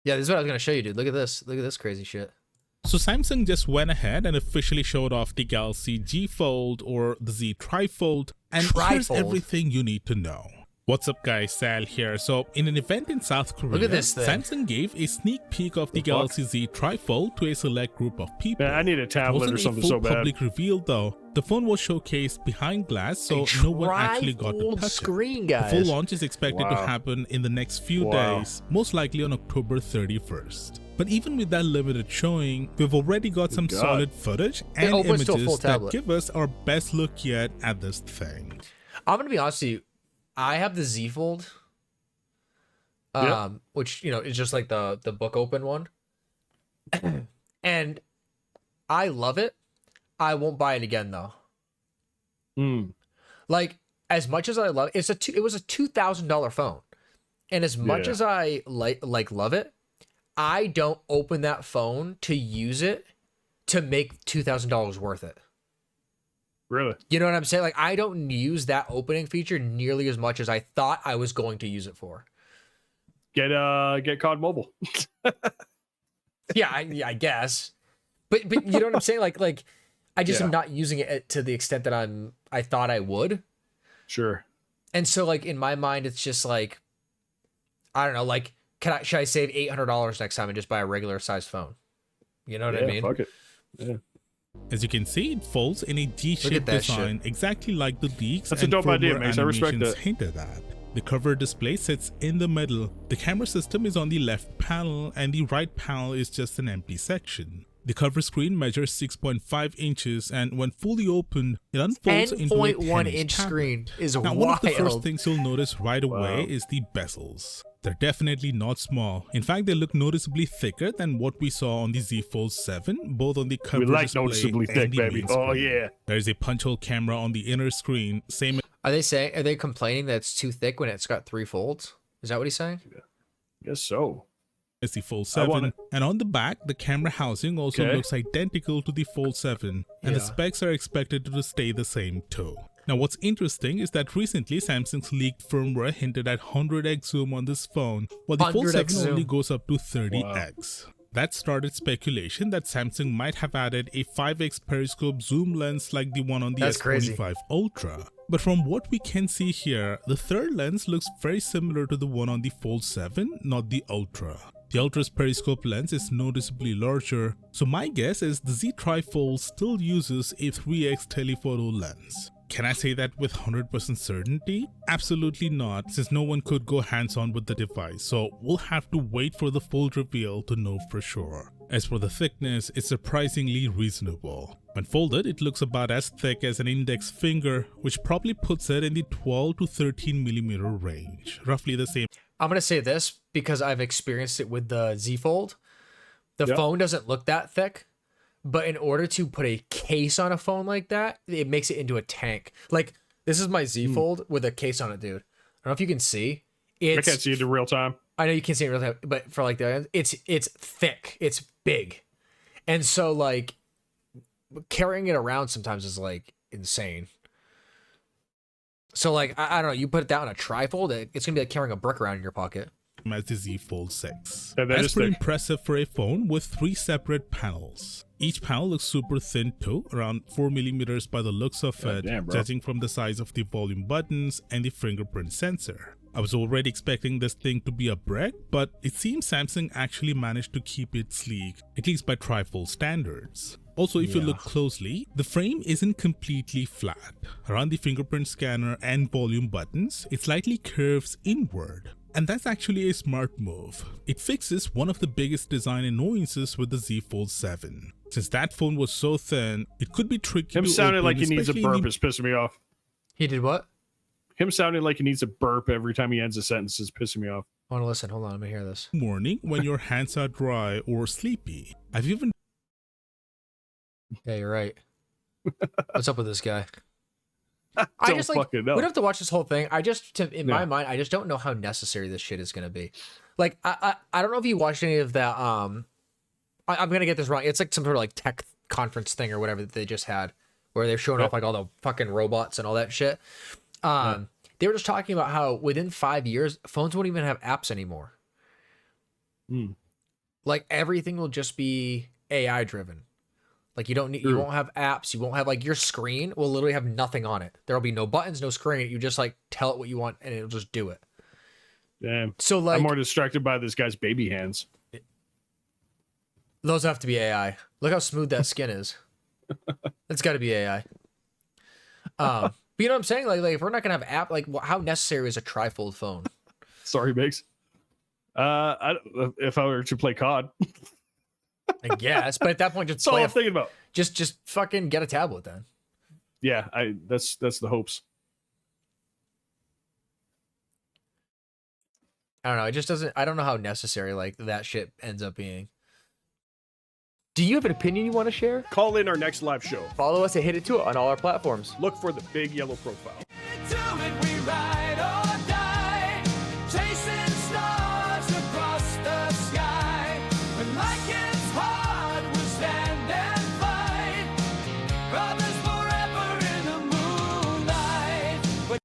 Yeah, this is what I was gonna show you, dude. Look at this. Look at this crazy shit. So Samsung just went ahead and officially showed off the Galaxy Z Fold or the Z Trifold, and here's everything you need to know. What's up guys, Sal here. So in an event in South Korea, look at this thing. Samsung gave a sneak peek of the Galaxy Z Trifold to a select group of people. Man, I need a tablet or something so bad. It wasn't a full public reveal though. The phone was showcased behind glass, so no one actually got to touch screen, it. Guys. The full launch is expected to happen in the next few days, most likely on October 31st. But even with that limited showing, we've already got some solid footage and images that give us our best look yet at this thing. I'm gonna be honest with you. I have the Z Fold, which, you know, is just like the book open one. And I love it. I won't buy it again though. Like, as much as I love it, it was a $2,000 phone. And as much as I love it, I don't open that phone to use it to make $2,000 worth it. Really? You know what I'm saying? Like, I don't use that opening feature nearly as much as I thought I was going to use it for. Get COD Mobile. Yeah, I guess. But you know what I'm saying? Like I just am not using it to the extent that I thought I would. Sure. And so, like, in my mind, it's just like, I don't know, like, should I save $800 next time and just buy a regular sized phone? You know what I mean? Fuck it. Yeah. As you can see, it folds in a D-shaped design, exactly like the leaks and a dope idea, Mace. I respect that. Hinted at. The cover display sits in the middle. The camera system is on the left panel, and the right panel is just an empty section. The cover screen measures 6.5 inches, and when fully opened, it unfolds into a 10-inch screen is now, wild. One of the first things you'll notice right away is the bezels. They're definitely not small. In fact, they look noticeably thicker than what we saw on the Z Fold 7, both on the cover display noticeably thick, baby. Oh yeah. There's a punch hole camera on the inner screen. Same. Are they complaining that it's too thick when it's got 3 folds? Is that what he's saying? Yeah. Guess so. It's the Fold 7, and on the back, the camera housing also looks identical to the Fold 7, and the specs are expected to stay the same too. Now what's interesting is that recently Samsung's leaked firmware hinted at 100x zoom on this phone, while the Fold 7 only goes up to 30x. That started speculation that Samsung might have added a 5x periscope zoom lens like the one on the S25 Ultra. But from what we can see here, the third lens looks very similar to the one on the Fold 7, not the Ultra. The Ultra's periscope lens is noticeably larger, so my guess is the Z Trifold still uses a 3x telephoto lens. Can I say that with 100% certainty? Absolutely not, since no one could go hands-on with the device, so we'll have to wait for the full reveal to know for sure. As for the thickness, it's surprisingly reasonable. When folded, it looks about as thick as an index finger, which probably puts it in the 12 to 13mm range, roughly the same. I'm going to say this because I've experienced it with the Z Fold. The phone doesn't look that thick. But in order to put a case on a phone like that, it makes it into a tank. Like, this is my Z Fold with a case on it, dude. I don't know if you can see. I can't see it in real time. I know you can't see it in real time, but for like it's thick. It's big. And so, like, carrying it around sometimes is, like, insane. So, like, I don't know. You put that on a trifold, it's going to be like carrying a brick around in your pocket. As the Z Fold 6. Yeah, That's pretty impressive for a phone with 3 separate panels. Each panel looks super thin too, around 4mm by the looks of it, judging from the size of the volume buttons and the fingerprint sensor. I was already expecting this thing to be a brick, but it seems Samsung actually managed to keep it sleek, at least by trifold standards. Also, if you look closely, the frame isn't completely flat. Around the fingerprint scanner and volume buttons, it slightly curves inward. And that's actually a smart move. It fixes one of the biggest design annoyances with the Z Fold 7. Since that phone was so thin, it could be tricky Him to sounding open, like he needs a burp is pissing me off. He did what? Him sounding like he needs a burp every time he ends a sentence is pissing me off. I want to listen. Hold on, let me hear this. Morning when your hands are dry or sleepy. I've even... Yeah, you're right. What's up with this guy? I just like, we don't have to watch this whole thing. In my mind, I just don't know how necessary this shit is going to be. Like, I don't know if you watched any of that. I'm going to get this wrong. It's like some sort of like tech conference thing or whatever that they just had where they're showing off like all the fucking robots and all that shit. They were just talking about how within 5 years, phones won't even have apps anymore. like everything will just be AI driven. Like you won't have apps. You won't have like your screen will literally have nothing on it. There'll be no buttons, no screen. You just like tell it what you want and it'll just do it. Damn. So like, I'm more distracted by this guy's baby hands. Those have to be AI. Look how smooth that skin is. It's got to be AI. But you know what I'm saying? Like if we're not gonna have app, like how necessary is a trifold phone? Sorry, Biggs. If I were to play COD, I guess, but at that point, just that's all I'm thinking about. Just fucking get a tablet then. Yeah, that's the hopes. I don't know. It just doesn't. I don't know how necessary like that shit ends up being. Do you have an opinion you want to share? Call in our next live show. Follow us and hit it to it on all our platforms. Look for the big yellow profile. Chasing stars across the sky, and like it's hard.